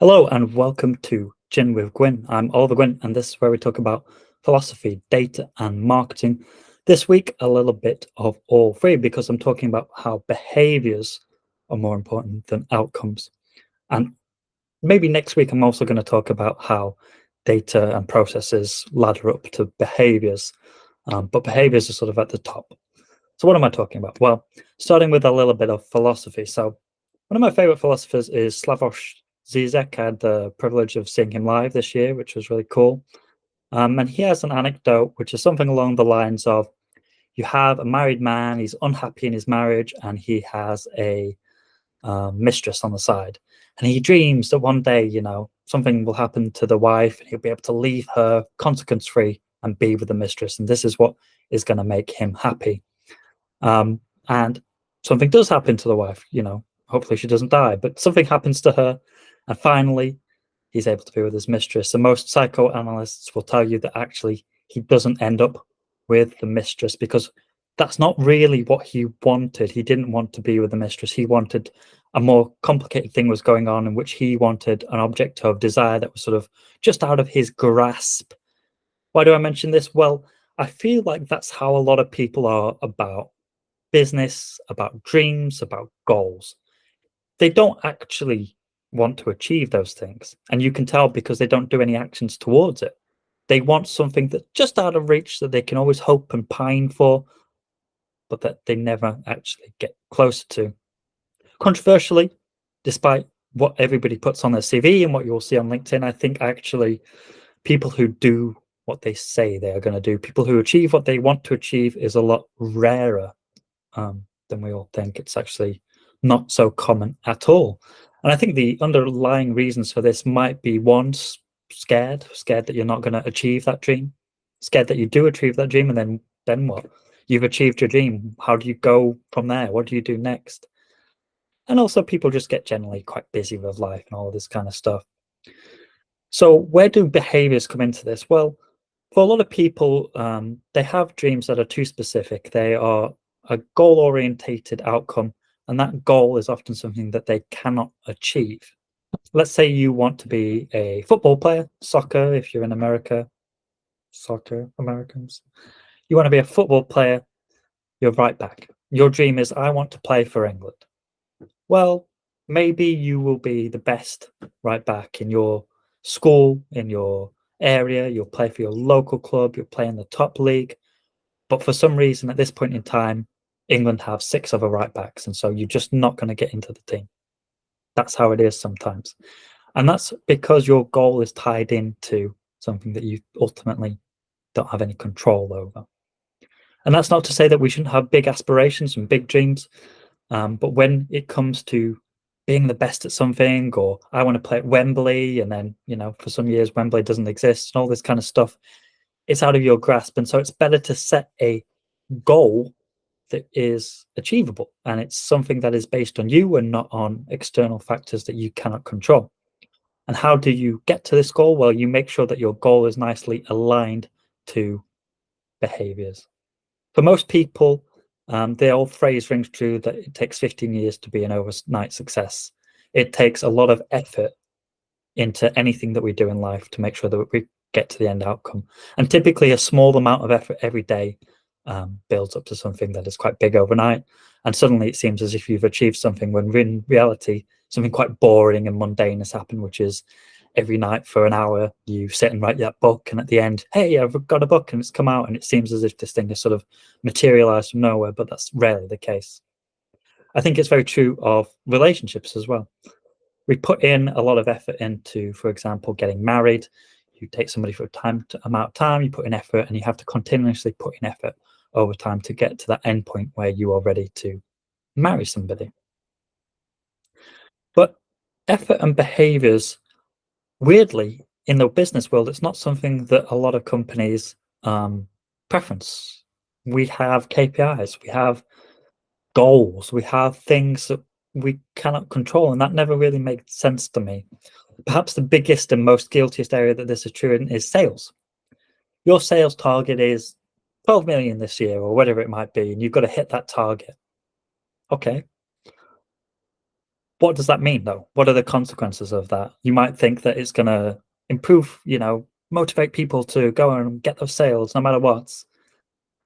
Hello and welcome to Gin with Gwynne. I'm Oliver Gwynne, and this is where we talk about philosophy, data, and marketing. This week, a little bit of all three because I'm talking about how behaviors are more important than outcomes. And maybe next week, I'm also going to talk about how data and processes ladder up to behaviors, but behaviors are sort of at the top. So, what am I talking about? Well, starting with a little bit of philosophy. So, one of my favorite philosophers is Slavoj Žižek. I had the privilege of seeing him live this year, which was really cool. And he has an anecdote, which is something along the lines of you have a married man, he's unhappy in his marriage, and he has a mistress on the side. And he dreams that one day, something will happen to the wife and he'll be able to leave her consequence free and be with the mistress. And this is what is going to make him happy. And something does happen to the wife, hopefully she doesn't die, but something happens to her. And finally, he's able to be with his mistress. And most psychoanalysts will tell you that actually he doesn't end up with the mistress because that's not really what he wanted. He didn't want to be with the mistress. He wanted a more complicated thing was going on in which he wanted an object of desire that was sort of just out of his grasp. Why do I mention this? Well, I feel like that's how a lot of people are about business, about dreams, about goals. They don't actually want to achieve those things. And you can tell because they don't do any actions towards it. They want something that's just out of reach that they can always hope and pine for, but that they never actually get closer to. Controversially, despite what everybody puts on their CV and what you'll see on LinkedIn, I think actually people who do what they say they are going to do, people who achieve what they want to achieve is a lot rarer than we all think. It's actually not so common at all. And I think the underlying reasons for this might be one, scared that you're not going to achieve that dream, scared that you do achieve that dream, and then what? You've achieved your dream. How do you go from there? What do you do next? And also people just get generally quite busy with life and all this kind of stuff. So where do behaviors come into this? Well, for a lot of people, they have dreams that are too specific. They are a goal-orientated outcome, and that goal is often something that they cannot achieve. Let's say you want to be a football player, soccer, if you're in America, soccer, Americans. You want to be a football player, you're right back. Your dream is, I want to play for England. Well, maybe you will be the best right back in your school, in your area, you'll play for your local club, you'll play in the top league. But for some reason, at this point in time, England have 6 other right backs. And so you're just not going to get into the team. That's how it is sometimes. And that's because your goal is tied into something that you ultimately don't have any control over. And that's not to say that we shouldn't have big aspirations and big dreams. But when it comes to being the best at something, or I want to play at Wembley, and then, for some years, Wembley doesn't exist and all this kind of stuff, it's out of your grasp. And so it's better to set a goal that is achievable, and it's something that is based on you and not on external factors that you cannot control. And how do you get to this goal? Well, you make sure that your goal is nicely aligned to behaviors. For most people, the old phrase rings true that it takes 15 years to be an overnight success. It takes a lot of effort into anything that we do in life to make sure that we get to the end outcome. And typically a small amount of effort every day builds up to something that is quite big overnight. And suddenly it seems as if you've achieved something, when in reality, something quite boring and mundane has happened, which is every night for an hour, you sit and write that book. And at the end, hey, I've got a book and it's come out. And it seems as if this thing is sort of materialized from nowhere, but that's rarely the case. I think it's very true of relationships as well. We put in a lot of effort into, for example, getting married. You take somebody for amount of time, you put in effort, and you have to continuously put in effort over time to get to that end point where you are ready to marry somebody. But effort and behaviors, weirdly, in the business world, it's not something that a lot of companies preference. We have KPIs, we have goals, we have things that we cannot control, and that never really made sense to me. Perhaps the biggest and most guiltiest area that this is true in is sales. Your sales target is 12 million this year, or whatever it might be, and you've got to hit that target. Okay. What does that mean, though? What are the consequences of that? You might think that it's going to improve, motivate people to go and get those sales no matter what.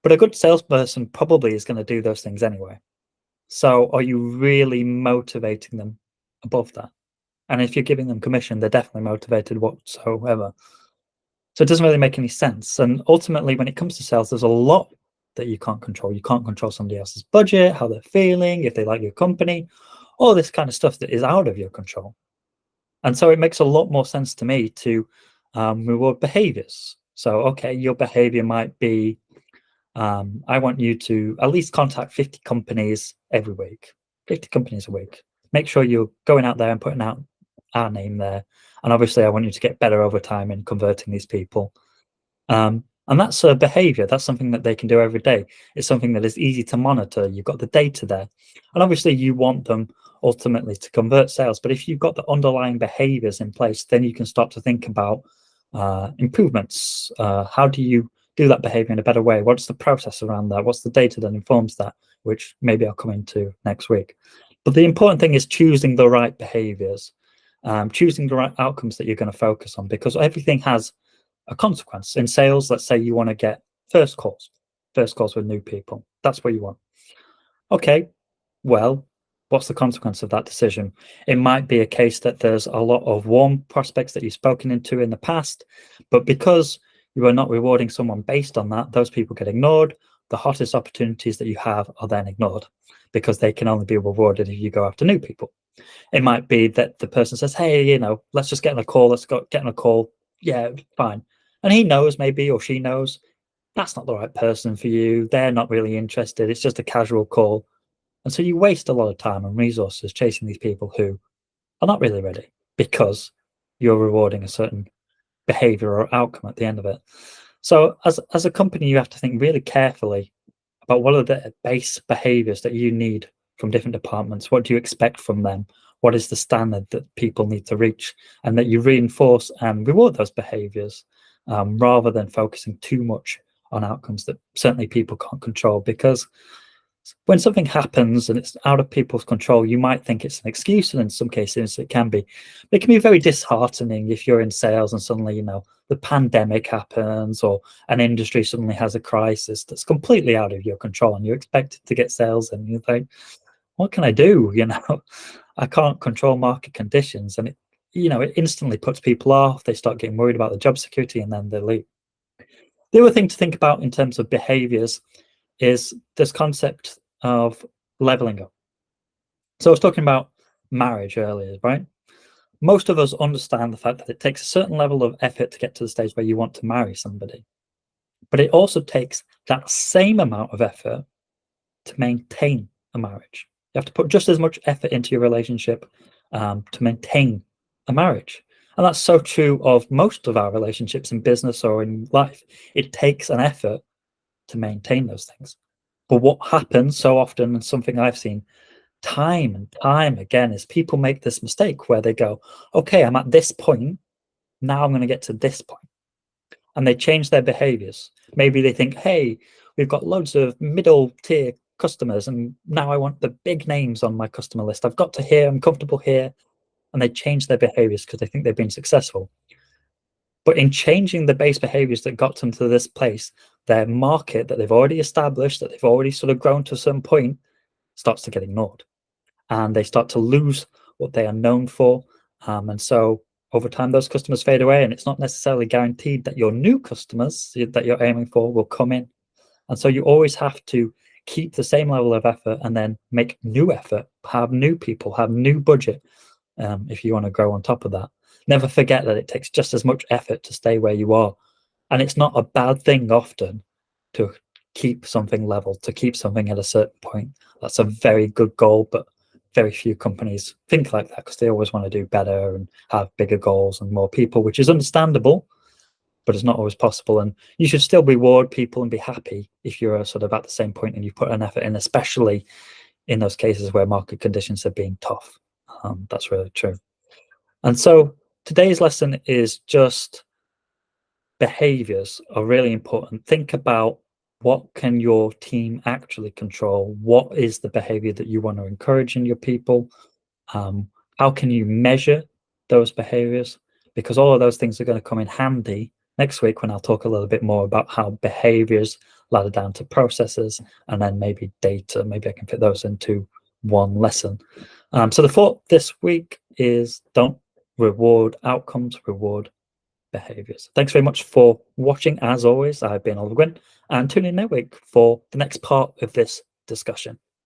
But a good salesperson probably is going to do those things anyway. So are you really motivating them above that? And if you're giving them commission, they're definitely motivated whatsoever. So it doesn't really make any sense. And ultimately, when it comes to sales, there's a lot that you can't control. You can't control somebody else's budget, how they're feeling, if they like your company, all this kind of stuff that is out of your control. And so it makes a lot more sense to me to reward behaviors. So, okay, your behavior might be, I want you to at least contact 50 companies every week, 50 companies a week. Make sure you're going out there and putting out our name there. And obviously, I want you to get better over time in converting these people. And that's a behavior. That's something that they can do every day. It's something that is easy to monitor. You've got the data there. And obviously, you want them ultimately to convert sales. But if you've got the underlying behaviors in place, then you can start to think about improvements. How do you do that behavior in a better way? What's the process around that? What's the data that informs that? Which maybe I'll come into next week. But the important thing is choosing the right behaviors, choosing the right outcomes that you're going to focus on, because everything has a consequence. In sales, let's say you want to get first calls with new people. That's what you want. Okay, well, what's the consequence of that decision? It might be a case that there's a lot of warm prospects that you've spoken into in the past, but because you are not rewarding someone based on that, those people get ignored. The hottest opportunities that you have are then ignored because they can only be rewarded if you go after new people. It might be that the person says, hey, let's just get on a call. Let's get on a call. Yeah, fine. And he knows, maybe, or she knows, that's not the right person for you. They're not really interested. It's just a casual call. And so you waste a lot of time and resources chasing these people who are not really ready because you're rewarding a certain behavior or outcome at the end of it. So as a company, you have to think really carefully about what are the base behaviors that you need from different departments. What do you expect from them? What is the standard that people need to reach? And that you reinforce and reward those behaviors rather than focusing too much on outcomes that certainly people can't control. Because when something happens and it's out of people's control, you might think it's an excuse, and in some cases it can be. But it can be very disheartening if you're in sales and suddenly, the pandemic happens or an industry suddenly has a crisis that's completely out of your control, and you're expected to get sales, and you think, what can I do? I can't control market conditions, and it instantly puts people off. They start getting worried about the job security, and then they leave. The other thing to think about in terms of behaviors is this concept of leveling up. So I was talking about marriage earlier, right? Most of us understand the fact that it takes a certain level of effort to get to the stage where you want to marry somebody. But it also takes that same amount of effort to maintain a marriage. You have to put just as much effort into your relationship to maintain a marriage. And that's so true of most of our relationships in business or in life. It takes an effort to maintain those things. But what happens so often, and something I've seen time and time again, is people make this mistake where they go, okay, I'm at this point, now I'm going to get to this point. And they change their behaviors. Maybe they think, hey, we've got loads of middle tier customers, and now I want the big names on my customer list. I've got to here, I'm comfortable here. And they change their behaviors because they think they've been successful. But in changing the base behaviors that got them to this place, their market that they've already established, that they've already sort of grown to a certain point, starts to get ignored. And they start to lose what they are known for. And so over time, those customers fade away, and it's not necessarily guaranteed that your new customers that you're aiming for will come in. And so you always have to keep the same level of effort and then make new effort, have new people, have new budget if you want to grow on top of that. Never forget that it takes just as much effort to stay where you are. And it's not a bad thing often to keep something level, to keep something at a certain point. That's a very good goal, but very few companies think like that because they always want to do better and have bigger goals and more people, which is understandable, but it's not always possible. And you should still reward people and be happy if you're sort of at the same point and you put an effort in, especially in those cases where market conditions are being tough. That's really true. And so today's lesson is just behaviors are really important. Think about what can your team actually control? What is the behavior that you want to encourage in your people? How can you measure those behaviors? Because all of those things are going to come in handy next week when I'll talk a little bit more about how behaviors ladder down to processes and then maybe data. Maybe I can fit those into one lesson. So the thought this week is don't reward outcomes, reward behaviors. Thanks very much for watching. As always, I've been Oliver Gwynne, and tune in next week for the next part of this discussion.